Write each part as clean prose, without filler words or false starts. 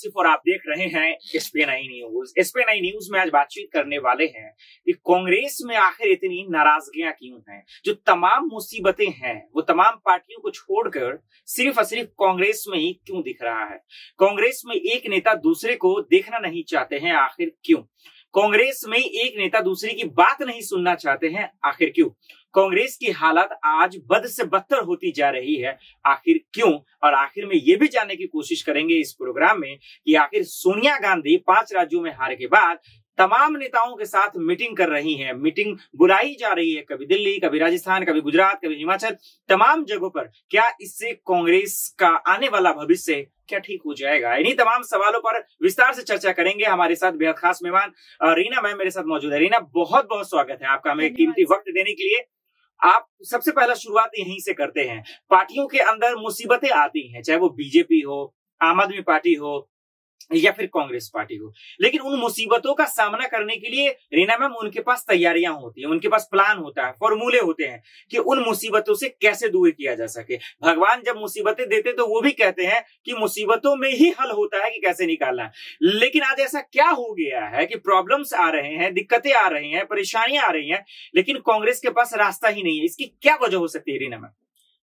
आसिफ और आप देख रहे हैं एसपीएनआई न्यूज। एसपीएनआई न्यूज में आज बातचीत करने वाले हैं कि कांग्रेस में आखिर इतनी नाराजगियां क्यों हैं। जो तमाम मुसीबतें हैं वो तमाम पार्टियों को छोड़कर सिर्फ और सिर्फ कांग्रेस में ही क्यों दिख रहा है। कांग्रेस में एक नेता दूसरे को देखना नहीं चाहते हैं, आखिर क्यों। कांग्रेस में एक नेता दूसरे की बात नहीं सुनना चाहते हैं, आखिर क्यों। कांग्रेस की हालत आज बद से बदतर होती जा रही है, आखिर क्यों। और आखिर में ये भी जानने की कोशिश करेंगे इस प्रोग्राम में कि आखिर सोनिया गांधी 5 राज्यों में हार के बाद तमाम नेताओं के साथ मीटिंग कर रही हैं। मीटिंग बुलाई जा रही है, कभी दिल्ली, कभी राजस्थान, कभी गुजरात, कभी हिमाचल, तमाम जगहों पर। क्या इससे कांग्रेस का आने वाला भविष्य क्या ठीक हो जाएगा? इन्हीं तमाम सवालों पर विस्तार से चर्चा करेंगे। हमारे साथ बेहद खास मेहमान रीना मैम मेरे साथ मौजूद है। रीना, बहुत बहुत स्वागत है आपका हमें कीमती वक्त देने के लिए। आप सबसे पहला शुरुआत यहीं से करते हैं। पार्टियों के अंदर मुसीबतें आती हैं, चाहे वो बीजेपी हो, आम आदमी पार्टी हो या फिर कांग्रेस पार्टी हो, लेकिन उन मुसीबतों का सामना करने के लिए रीना मैम उनके पास तैयारियां होती हैं, उनके पास प्लान होता है, फॉर्मूले होते हैं कि उन मुसीबतों से कैसे दूर किया जा सके। भगवान जब मुसीबतें देते तो वो भी कहते हैं कि मुसीबतों में ही हल होता है कि कैसे निकालना है। लेकिन आज ऐसा क्या हो गया है कि प्रॉब्लम्स आ रहे हैं, दिक्कतें आ रही हैं, परेशानियां आ रही हैं, लेकिन कांग्रेस के पास रास्ता ही नहीं है। इसकी क्या वजह हो सकती है रीना मैम?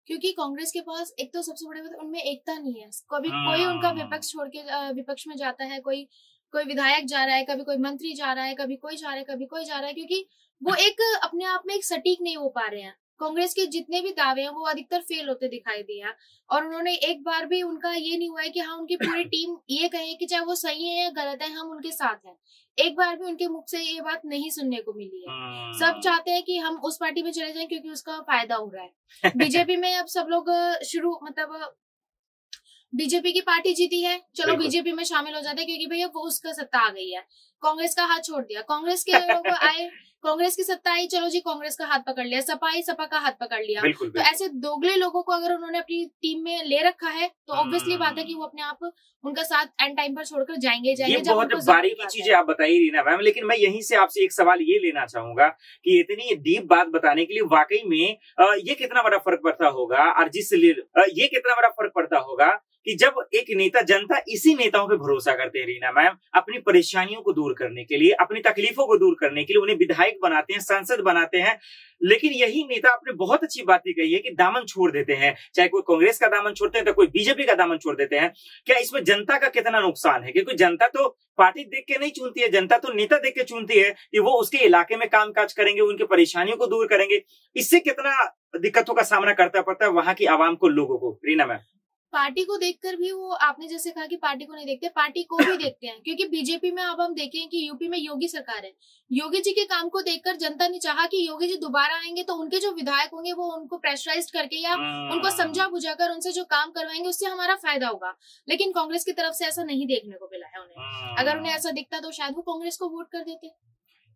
क्योंकि कांग्रेस के पास एक तो सबसे बड़ी बात उनमें एकता नहीं है। कभी कोई उनका विपक्ष छोड़ के विपक्ष में जाता है, कोई विधायक जा रहा है, कभी कोई मंत्री जा रहा है, कभी कोई जा रहा है, कभी कोई जा रहा है, क्योंकि वो एक अपने आप में एक सटीक नहीं हो पा रहे हैं। कांग्रेस के जितने भी दावे हैं वो अधिकतर फेल होते दिखाई दिए हैं। और उन्होंने एक बार भी उनका ये नहीं हुआ है कि हाँ उनकी पूरी टीम ये कहे कि चाहे वो सही है या गलत है हम उनके साथ हैं। एक बार भी उनके मुख से ये बात नहीं सुनने को मिली है। सब चाहते हैं कि हम उस पार्टी में चले जाएं क्योंकि उसका फायदा हो रहा है। बीजेपी में अब सब लोग बीजेपी की पार्टी जीती है, चलो बीजेपी में शामिल हो जाते हैं क्योंकि भैया वो उसका सत्ता आ गई है। कांग्रेस का हाथ छोड़ दिया, कांग्रेस के लोग आए, कांग्रेस की सत्ता आई, चलो जी कांग्रेस का हाथ पकड़ लिया, सपा आई, सपा का हाथ पकड़ लिया। तो ऐसे दोगले लोगों को अगर उन्होंने अपनी टीम में ले रखा है तो ऑब्वियसली बात है कि वो अपने आप उनका साथ एंड टाइम पर छोड़कर जाएंगे। ये बहुत बारीकी चीजें आप बताइए रीना मैम, लेकिन मैं यहीं से आपसे एक सवाल ये लेना चाहूंगा कि इतनी डीप बात बताने के लिए वाकई में ये कितना बड़ा फर्क पड़ता होगा, और ये कितना बड़ा फर्क पड़ता होगा कि जब एक नेता, जनता इसी नेताओं पे भरोसा करते हैं रीना मैम, अपनी परेशानियों को दूर करने के लिए, अपनी तकलीफों को दूर करने के लिए उन्हें विधायक बनाते हैं, सांसद बनाते हैं। लेकिन यही नेता आपने बहुत अच्छी बात ही कही है कि दामन छोड़ देते हैं, चाहे कोई कांग्रेस का दामन छोड़ते हैं तो कोई बीजेपी का दामन छोड़ देते हैं। क्या इसमें जनता का कितना नुकसान है? क्योंकि जनता तो पार्टी देख के नहीं चुनती है, जनता तो नेता देख के चुनती है कि वो उसके इलाके में कामकाज करेंगे, उनकी परेशानियों को दूर करेंगे। इससे कितना दिक्कतों का सामना करना पड़ता है वहां की आवाम को, लोगों को रीना मैम? पार्टी को देखकर भी वो, आपने जैसे कहा कि पार्टी को नहीं देखते, पार्टी को भी देखते हैं। क्योंकि बीजेपी में अब हम देखें कि यूपी में योगी सरकार है, योगी जी के काम को देखकर जनता ने चाहा कि योगी जी दोबारा आएंगे तो उनके जो विधायक होंगे वो उनको प्रेशराइज करके या उनको समझा बुझाकर उनसे जो काम करवाएंगे उससे हमारा फायदा होगा। लेकिन कांग्रेस की तरफ से ऐसा नहीं देखने को मिला है उन्हें। अगर उन्हें ऐसा दिखता तो शायद वो कांग्रेस को वोट कर देते।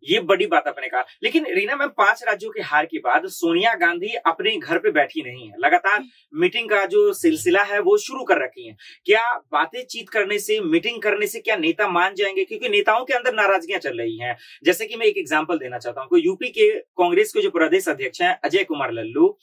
ये बड़ी बात आपने कहा। लेकिन रीना मैम, 5 राज्यों के हार के बाद सोनिया गांधी अपने घर पे बैठी नहीं है, लगातार मीटिंग का जो सिलसिला है वो शुरू कर रखी है। क्या बातचीत करने से, मीटिंग करने से क्या नेता मान जाएंगे? क्योंकि नेताओं के अंदर नाराजगियां चल रही हैं। जैसे कि मैं एक एग्जाम्पल देना चाहता हूँ, यूपी के कांग्रेस के जो प्रदेश अध्यक्ष हैं अजय कुमार लल्लू,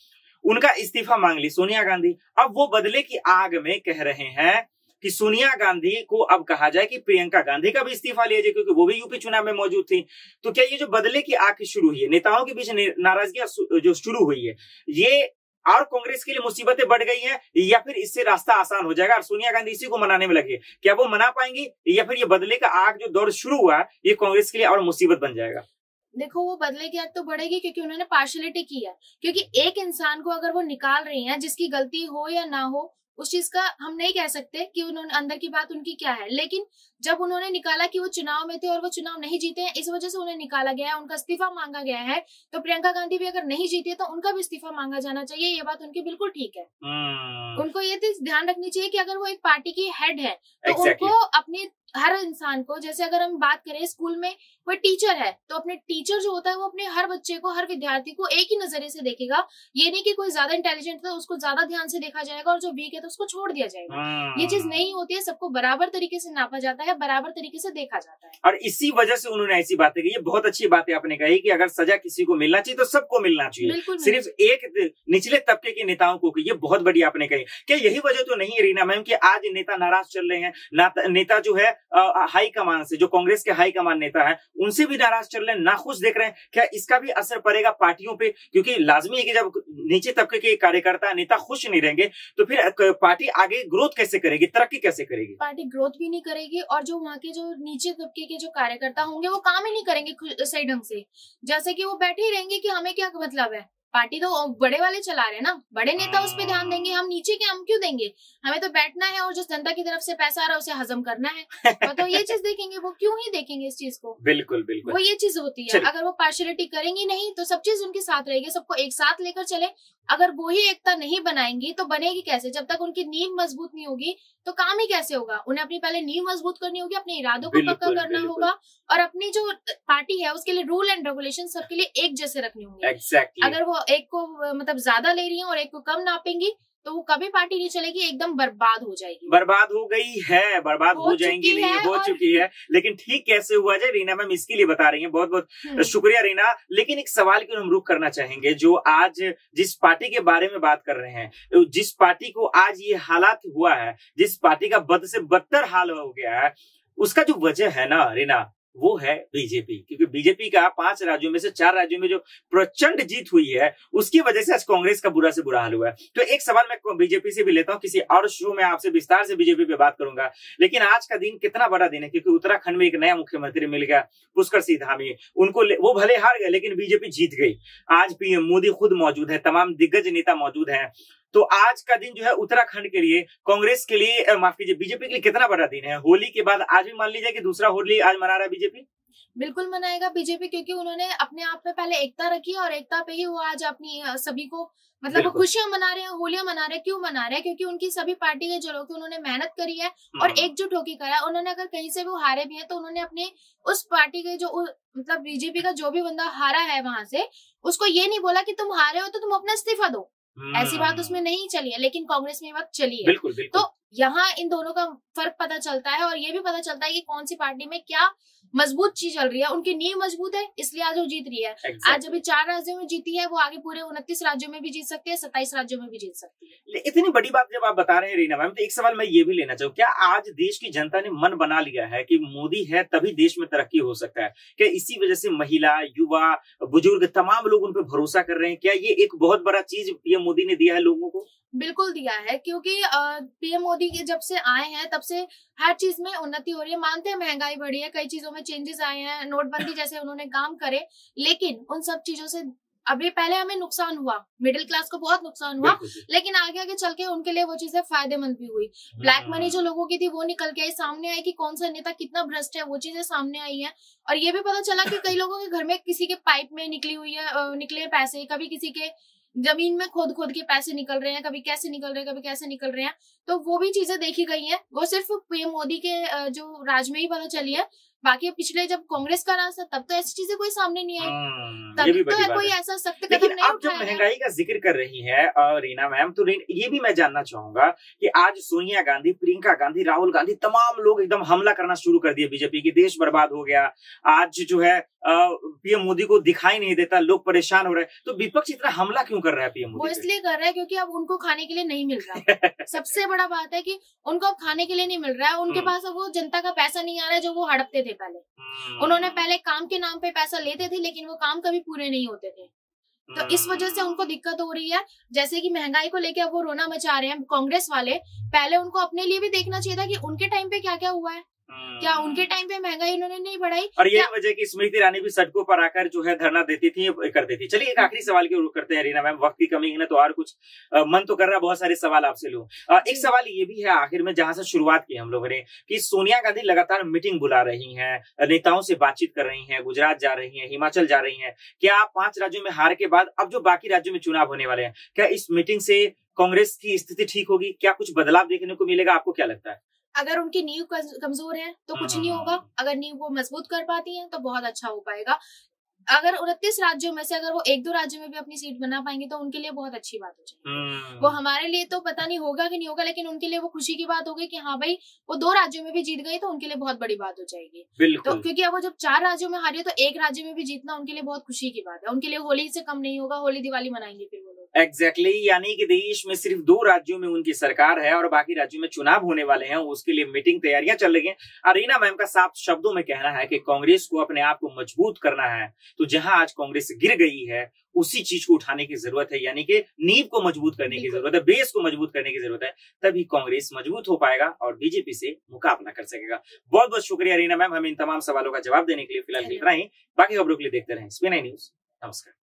उनका इस्तीफा मांग ली सोनिया गांधी। अब वो बदले की आग में कह रहे हैं कि सोनिया गांधी को अब कहा जाए कि प्रियंका गांधी का भी इस्तीफा लिया जाए, क्योंकि वो भी यूपी चुनाव में मौजूद थी। तो क्या ये जो बदले की आग शुरू हुई है, नेताओं के बीच नाराजगियां जो शुरू हुई है, ये और कांग्रेस के लिए मुसीबतें बढ़ गई हैं या फिर इससे रास्ता आसान हो जाएगा और सोनिया गांधी इसी को मनाने में लगी है? क्या वो मना पाएंगी या फिर ये बदले का आग जो दौर शुरू हुआ ये कांग्रेस के लिए और मुसीबत बन जाएगा? देखो, वो बदले की आग तो बढ़ेगी क्योंकि उन्होंने पार्शियलिटी की है। क्योंकि एक इंसान को अगर वो निकाल रही हैं, जिसकी गलती हो या ना हो, उस चीज का हम नहीं कह सकते कि उन्होंने अंदर की बात उनकी क्या है। लेकिन जब उन्होंने निकाला कि वो चुनाव में थे और वो चुनाव नहीं जीते हैं, इस वजह से उन्हें निकाला गया है, उनका इस्तीफा मांगा गया है, तो प्रियंका गांधी भी अगर नहीं जीती है तो उनका भी इस्तीफा मांगा जाना चाहिए। ये बात उनकी बिल्कुल ठीक है। उनको ये ध्यान रखनी चाहिए कि अगर वो एक पार्टी की हेड है तो उनको अपने हर इंसान को, जैसे अगर हम बात करें स्कूल में कोई टीचर है तो अपने टीचर जो होता है वो अपने हर बच्चे को, हर विद्यार्थी को एक ही नजरिए से देखेगा। ये नहीं कि कोई ज्यादा इंटेलिजेंट है उसको ज्यादा ध्यान से देखा जाएगा और जो वीक है तो उसको छोड़ दिया जाएगा। ये चीज नहीं होती है, सबको बराबर तरीके से नापा जाता है, बराबर तरीके से देखा जाता है। और इसी वजह से उन्होंने ऐसी बातें कही। ये बहुत अच्छी बात है आपने कही कि अगर सजा किसी को मिलना चाहिए तो सबको मिलना चाहिए, सिर्फ एक निचले तबके के नेताओं को। ये बहुत बड़ी आपने कही। क्या यही वजह तो नहीं है रीना मैम कि आज नेता नाराज चल रहे हैं? नेता जो है हाई कमान से, जो कांग्रेस के हाई कमान नेता है, उनसे भी नाराज चल रहे हैं, नाखुश देख रहे हैं। क्या इसका भी असर पड़ेगा पार्टियों पे? क्योंकि लाजमी है कि जब नीचे तबके के कार्यकर्ता नेता खुश नहीं रहेंगे तो फिर पार्टी आगे ग्रोथ कैसे करेगी, तरक्की कैसे करेगी? पार्टी ग्रोथ भी नहीं करेगी और जो वहाँ के जो नीचे तबके के जो कार्यकर्ता होंगे वो काम ही नहीं करेंगे सही ढंग से। जैसे कि वो बैठे ही रहेंगे कि हमें क्या मतलब है, पार्टी तो बड़े वाले चला रहे हैं ना, बड़े नेता उस पर ध्यान देंगे, हम नीचे के हम क्यों देंगे? हमें तो बैठना है और जो जनता की तरफ से पैसा आ रहा है उसे हजम करना है। तो ये चीज देखेंगे, वो क्यों ही देखेंगे इस चीज को? बिल्कुल बिल्कुल, वो ये चीज होती है। अगर वो पार्शियलिटी करेंगी नहीं तो सब चीज उनके साथ रहेगी, सबको एक साथ लेकर चले। अगर वो ही एकता नहीं बनाएंगी तो बनेगी कैसे? जब तक उनकी नींव मजबूत नहीं होगी तो काम ही कैसे होगा? उन्हें अपनी पहले नींव मजबूत करनी होगी, अपने इरादों को पक्का करना होगा और अपनी जो पार्टी है उसके लिए रूल एंड रेगुलेशन सबके लिए एक जैसे रखने होंगे। Exactly. अगर वो एक को मतलब ज्यादा ले रही है और एक को कम नापेंगी तो वो कभी पार्टी नहीं चलेगी, एकदम बर्बाद हो जाएगी। बर्बाद हो गई है, बर्बाद हो जाएंगी नहीं, हो चुकी है। लेकिन ठीक कैसे हुआ जाए रीना मैम, इसके लिए बता रही हैं। बहुत बहुत शुक्रिया रीना। लेकिन एक सवाल की हम रुख करना चाहेंगे, जो आज जिस पार्टी के बारे में बात कर रहे हैं, जिस पार्टी को आज ये हालात हुआ है, जिस पार्टी का बद से बदतर हाल हो गया है, उसका जो वजह है ना रीना, वो है बीजेपी। क्योंकि बीजेपी का 5 राज्यों में से 4 राज्यों में जो प्रचंड जीत हुई है, उसकी वजह से आज कांग्रेस का बुरा से बुरा हाल हुआ है। तो एक सवाल मैं बीजेपी से भी लेता हूं, किसी और शो में आपसे विस्तार से बीजेपी पे बात करूंगा। लेकिन आज का दिन कितना बड़ा दिन है, क्योंकि उत्तराखंड में एक नया मुख्यमंत्री मिल गया, पुष्कर सिंह धामी। उनको वो भले हार गए लेकिन बीजेपी जीत गई। आज पीएम मोदी खुद मौजूद है, तमाम दिग्गज नेता मौजूद हैं। तो आज का दिन जो है उत्तराखंड के लिए, कांग्रेस के लिए, माफ कीजिए, बीजेपी के लिए कितना बड़ा दिन है? होली के बाद आज भी मान लीजिए कि दूसरा होली आज मना रहा है बीजेपी। बिल्कुल मनाएगा बीजेपी, क्योंकि उन्होंने अपने आप में पहले एकता रखी और एकता पे ही वो आज अपनी सभी को मतलब वो खुशियां मना रहे हैं, होलियां मना रहे हैं। क्यों मना रहे हैं? क्योंकि उनकी सभी पार्टी के जो लोग उन्होंने मेहनत करी है और एकजुट होकर करा है। उन्होंने अगर कहीं से वो हारे भी है तो उन्होंने अपने उस पार्टी के जो मतलब बीजेपी का जो भी बंदा हारा है वहां से, उसको ये नहीं बोला कि तुम हारे हो तो तुम अपना इस्तीफा दो। ऐसी बात उसमें नहीं चली है, लेकिन कांग्रेस में ये बात चली है। बिल्कुल, बिल्कुल। तो यहाँ इन दोनों का फर्क पता चलता है और ये भी पता चलता है कि कौन सी पार्टी में क्या मजबूत चीज चल रही है। उनकी नींव मजबूत है इसलिए आज वो जीत रही है। आज अभी 4 राज्यों में जीती है, वो आगे पूरे 29 राज्यों में भी जीत सकती है, 27 राज्यों में भी जीत सकती है। इतनी बड़ी बात जब आप बता रहे हैं रीना मैम, तो एक सवाल मैं ये भी लेना चाहूँ, क्या आज देश की जनता ने मन बना लिया है कि मोदी है तभी देश में तरक्की हो सकता है? क्या इसी वजह से महिला, युवा, बुजुर्ग तमाम लोग उन पर भरोसा कर रहे हैं? क्या ये एक बहुत बड़ा चीज पीएम मोदी ने दिया है लोगों को? बिल्कुल दिया है, क्योंकि पीएम मोदी के जब से आए हैं तब से हर चीज में उन्नति हो रही है। मानते हैं महंगाई बढ़ी है, कई चीजों में चेंजेस आए हैं, नोटबंदी जैसे उन्होंने काम करे, लेकिन उन सब चीजों से अभी पहले हमें नुकसान हुआ, मिडिल क्लास को बहुत नुकसान हुआ, लेकिन आगे आगे चल के उनके लिए वो चीजें फायदेमंद भी हुई। ब्लैक मनी जो लोगों की थी वो निकल के आई, सामने आई कि कौन सा नेता कितना भ्रष्ट है, वो चीजें सामने आई है। और ये भी पता चला कि कई लोगों के घर में किसी के पाइप में निकले पैसे, कभी किसी के जमीन में खोद के पैसे निकल रहे हैं, कभी कैसे निकल रहे हैं, कभी कैसे निकल रहे हैं। तो वो भी चीजें देखी गई हैं, वो सिर्फ पीएम मोदी के जो राज में ही पता चली है। बाकी पिछले जब कांग्रेस का राज था तब तो ऐसी चीजें कोई सामने नहीं आई, तब तो कोई ऐसा सख्त कदम नहीं उठाया। जब महंगाई का जिक्र कर रही है रीना मैम, तो ये भी मैं जानना चाहूंगा कि आज सोनिया गांधी, प्रियंका गांधी, राहुल गांधी, तमाम लोग एकदम हमला करना शुरू कर दिए बीजेपी की, देश बर्बाद हो गया। आज जो है पीएम मोदी को दिखाई नहीं देता, लोग परेशान हो रहे हैं। तो विपक्ष इतना हमला क्यों कर रहा है पीएम मोदी? वो इसलिए कर रहा है क्योंकि अब उनको खाने के लिए नहीं मिल रहा। सबसे बड़ा बात है कि उनको अब खाने के लिए नहीं मिल रहा है, उनके पास अब वो जनता का पैसा नहीं आ रहा है जो वो हड़पते थे पहले। उन्होंने पहले काम के नाम पे पैसा लेते थे लेकिन वो काम कभी पूरे नहीं होते थे, तो इस वजह से उनको दिक्कत हो रही है। जैसे कि महंगाई को लेकर अब वो रोना मचा रहे हैं कांग्रेस वाले, पहले उनको अपने लिए भी देखना चाहिए था कि उनके टाइम पे क्या क्या हुआ है। क्या उनके टाइम पे महंगाई उन्होंने नहीं बढ़ाई? और यही वजह की स्मृति ईरानी भी सड़कों पर आकर जो है धरना देती थी, करती थी। चलिए एक आखिरी सवाल की रुख करते हैं रीना मैम, वक्त की कमी है ना, तो और कुछ मन तो कर रहा है बहुत सारे सवाल आपसे लूं। एक सवाल ये भी है आखिर में, जहां से शुरुआत की हम लोगों ने, कि सोनिया गांधी लगातार मीटिंग बुला रही हैं, नेताओं से बातचीत कर रही हैं, गुजरात जा रही है, हिमाचल जा रही है। क्या 5 राज्यों में हार के बाद अब जो बाकी राज्यों में चुनाव होने वाले हैं, क्या इस मीटिंग से कांग्रेस की स्थिति ठीक होगी? क्या कुछ बदलाव देखने को मिलेगा? आपको क्या लगता है? अगर उनकी नींव कमजोर है तो कुछ नहीं होगा, अगर नींव वो मजबूत कर पाती हैं तो बहुत अच्छा हो पाएगा। अगर 29 राज्यों में से अगर वो 1-2 राज्यों में भी अपनी सीट बना पाएंगे तो उनके लिए बहुत अच्छी बात हो जाएगी। वो हमारे लिए तो पता नहीं होगा कि नहीं होगा, लेकिन उनके लिए वो खुशी की बात होगी कि हाँ भाई वो 2 राज्यों में भी जीत गई तो उनके लिए बहुत बड़ी बात हो जाएगी। तो क्योंकि अब वो जब 4 राज्यों में हारे तो 1 राज्य में भी जीतना उनके लिए बहुत खुशी की बात है। उनके लिए होली से कम नहीं होगा, होली दिवाली मनाएंगे फिर वो लोग। एग्जैक्टली यानी कि देश में सिर्फ 2 राज्यों में उनकी सरकार है और बाकी राज्यों में चुनाव होने वाले हैं, उसके लिए मीटिंग तैयारियां चल रही हैं। अरीना मैम का साफ शब्दों में कहना है कि कांग्रेस को अपने आप को मजबूत करना है, तो जहां आज कांग्रेस गिर गई है उसी चीज को उठाने की जरूरत है, यानी कि नींव को मजबूत करने की जरूरत है, बेस को मजबूत करने की जरूरत है, तभी कांग्रेस मजबूत हो पाएगा और बीजेपी से मुकाबला कर सकेगा। बहुत बहुत शुक्रिया अरीना मैम, हमें इन तमाम सवालों का जवाब देने के लिए। फिलहाल इतना ही, बाकी खबरों के लिए देखते रहें SBI न्यूज। नमस्कार।